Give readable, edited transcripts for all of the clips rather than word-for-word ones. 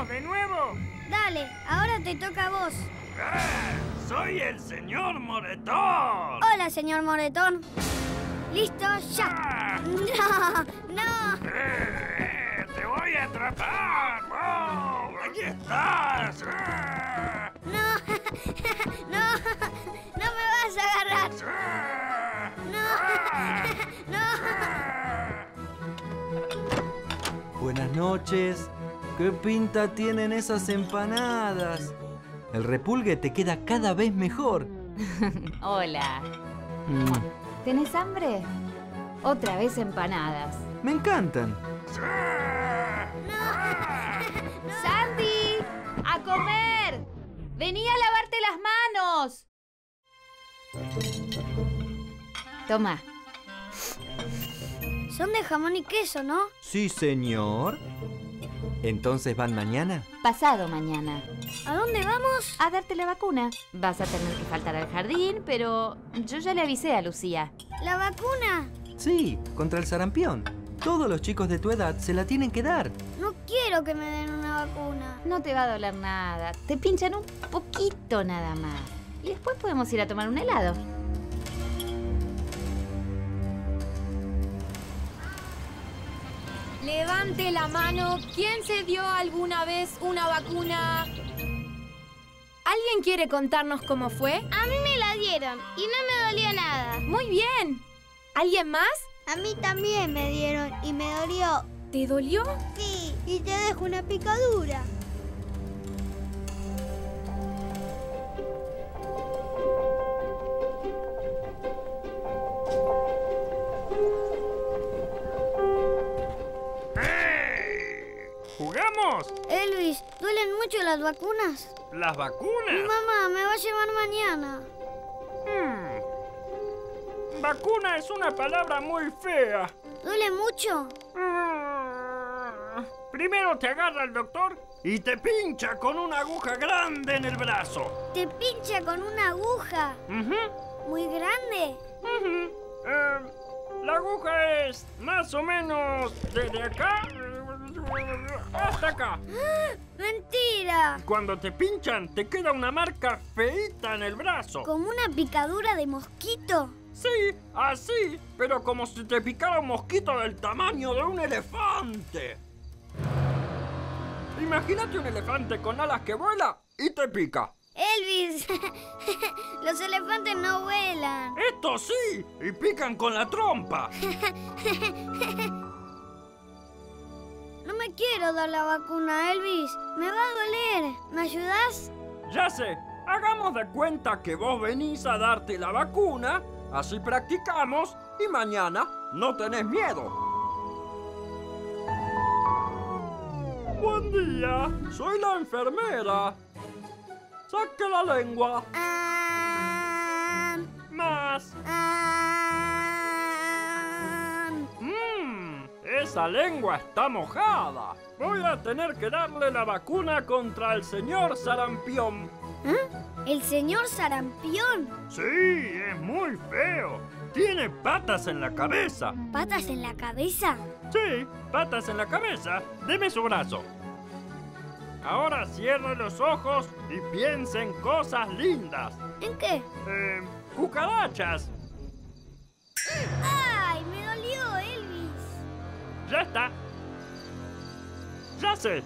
¿Vamos de nuevo? Dale, ahora te toca a vos. ¡Soy el señor Moretón! Hola, señor Moretón. ¿Listo? ¡Ya! ¡No! ¡No! ¡Te voy a atrapar! ¡Oh! ¡Aquí estás! ¡No! ¡No! ¡No me vas a agarrar! ¡No! ¡No! Buenas noches. ¿Qué pinta tienen esas empanadas? El repulgue te queda cada vez mejor. Hola. ¿Tenés hambre? Otra vez empanadas. Me encantan. ¡Sandy! ¡A comer! ¡Vení a lavarte las manos! Toma. Son de jamón y queso, ¿no? Sí, señor. ¿Entonces van mañana? Pasado mañana. ¿A dónde vamos? A darte la vacuna. Vas a tener que faltar al jardín, pero yo ya le avisé a Lucía. ¿La vacuna? Sí, contra el sarampión. Todos los chicos de tu edad se la tienen que dar. No quiero que me den una vacuna. No te va a doler nada. Te pinchan un poquito nada más. Y después podemos ir a tomar un helado. Levante la mano. ¿Quién se dio alguna vez una vacuna? ¿Alguien quiere contarnos cómo fue? A mí me la dieron y no me dolió nada. Muy bien. ¿Alguien más? A mí también me dieron y me dolió. ¿Te dolió? Sí, y te dejo una picadura. ¿Jugamos? Elvis, ¿duelen mucho las vacunas? ¿Las vacunas? Mi mamá me va a llevar mañana. Vacuna es una palabra muy fea. ¿Duele mucho? Primero te agarra el doctor y te pincha con una aguja grande en el brazo. ¿Te pincha con una aguja? ¿Muy grande? La aguja es más o menos desde acá hasta acá. ¡Mentira! Cuando te pinchan te queda una marca feíta en el brazo. ¿Como una picadura de mosquito? Sí, así, pero como si te picara un mosquito del tamaño de un elefante. Imagínate un elefante con alas que vuela y te pica. Elvis, los elefantes no vuelan. ¡Esto sí! ¡Y pican con la trompa! No me quiero dar la vacuna, Elvis. Me va a doler. ¿Me ayudás? Ya sé, hagamos de cuenta que vos venís a darte la vacuna, así practicamos y mañana no tenés miedo. Buen día, soy la enfermera. Saque la lengua. Más. Esa lengua está mojada. Voy a tener que darle la vacuna contra el señor sarampión. ¿El señor sarampión? Sí, es muy feo. Tiene patas en la cabeza. ¿Patas en la cabeza? Sí, patas en la cabeza. Deme su brazo. Ahora cierre los ojos y piense en cosas lindas. ¿En qué? Cucarachas. ¡Ay, me dolió, Elvis! Ya está. Ya sé.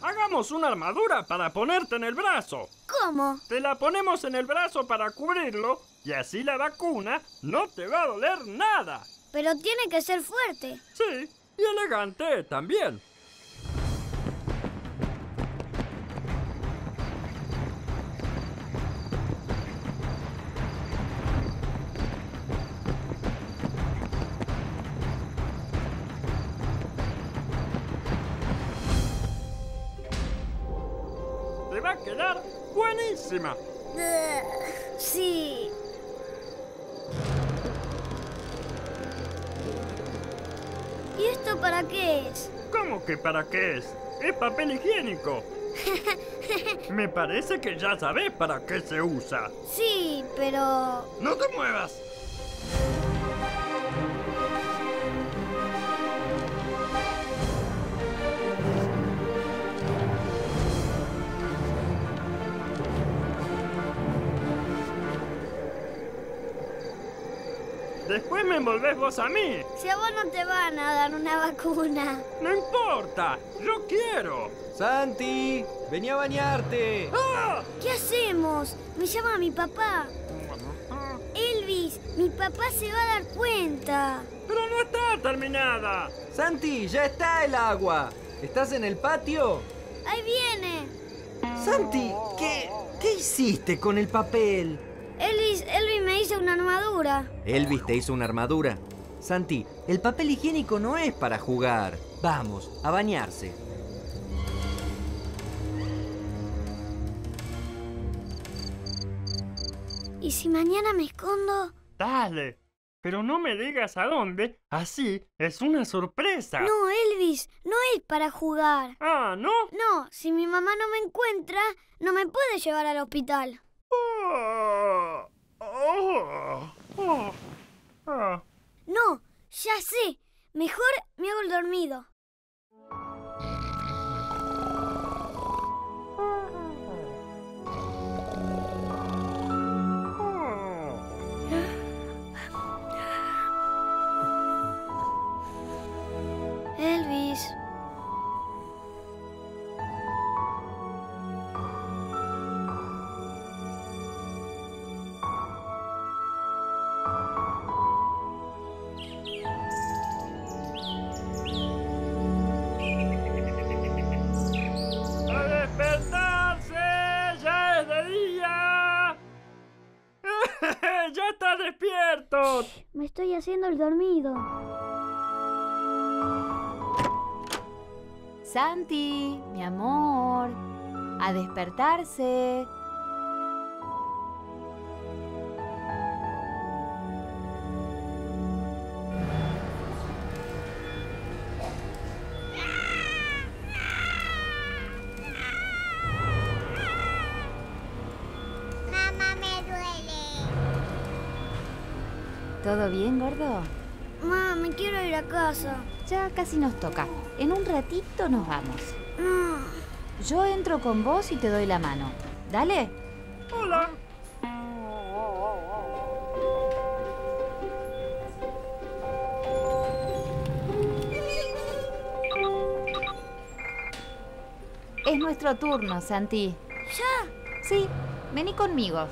Hagamos una armadura para ponerte en el brazo. ¿Cómo? Te la ponemos en el brazo para cubrirlo y así la vacuna no te va a doler nada. Pero tiene que ser fuerte. Sí, y elegante también. Te va a quedar buenísima. Sí. ¿Y esto para qué es? ¿Cómo que para qué es? Es papel higiénico. Me parece que ya sabés para qué se usa. Sí, pero... ¡No te muevas! Después me envolvés vos a mí. Si a vos no te van a dar una vacuna. No importa, yo quiero. Santi, vení a bañarte. ¡Ah! ¿Qué hacemos? Me llama mi papá. Elvis, mi papá se va a dar cuenta. Pero no está terminada. Santi, ya está el agua. ¿Estás en el patio? Ahí viene. Santi, ¿qué hiciste con el papel? Elvis me hizo una armadura. Elvis te hizo una armadura. Santi, el papel higiénico no es para jugar. Vamos, a bañarse. ¿Y si mañana me escondo? Dale. Pero no me digas a dónde, así es una sorpresa. No, Elvis, no es para jugar. Ah, ¿no? No, si mi mamá no me encuentra, no me puede llevar al hospital. Oh, oh, oh, oh. No, ya sé. Mejor me hago el dormido. Elvis. ¡A despertarse! ¡Ya es de día! ¡Ya está despierto! Me estoy haciendo el dormido. Santi, mi amor, a despertarse. Mamá, me duele. ¿Todo bien, gordo? Mamá, me quiero ir a casa. Ya casi nos toca. En un ratito nos vamos. No. Yo entro con vos y te doy la mano. Dale. ¡Hola! Es nuestro turno, Santi. ¿Ya? Sí, vení conmigo.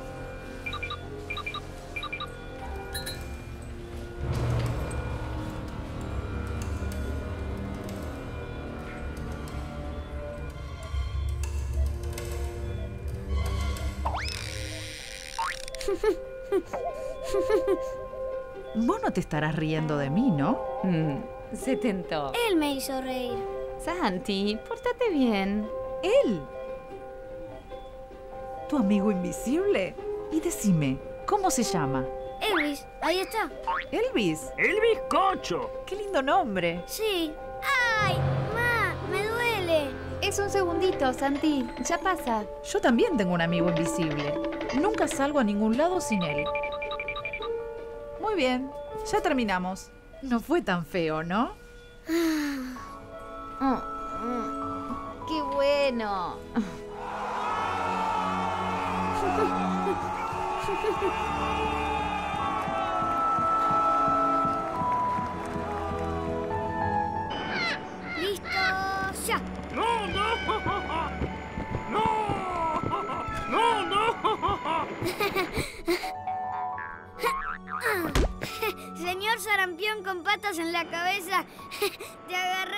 Vos no te estarás riendo de mí, ¿no? Se tentó. Él me hizo reír. Santi, pórtate bien. ¿Él? ¿Tu amigo invisible? Y decime, ¿cómo se llama? Elvis, ahí está. ¿Elvis? ¡El bizcocho! ¡Qué lindo nombre! Sí. ¡Ay! Ma, me duele. Es un segundito, Santi. Ya pasa. Yo también tengo un amigo invisible. Nunca salgo a ningún lado sin él. Muy bien, ya terminamos. No fue tan feo, ¿no? ¡Qué bueno! ¡Listo! ¡Ya! ¡No, no! ¡No! ¡No, no! Señor sarampión con patas en la cabeza, te agarré.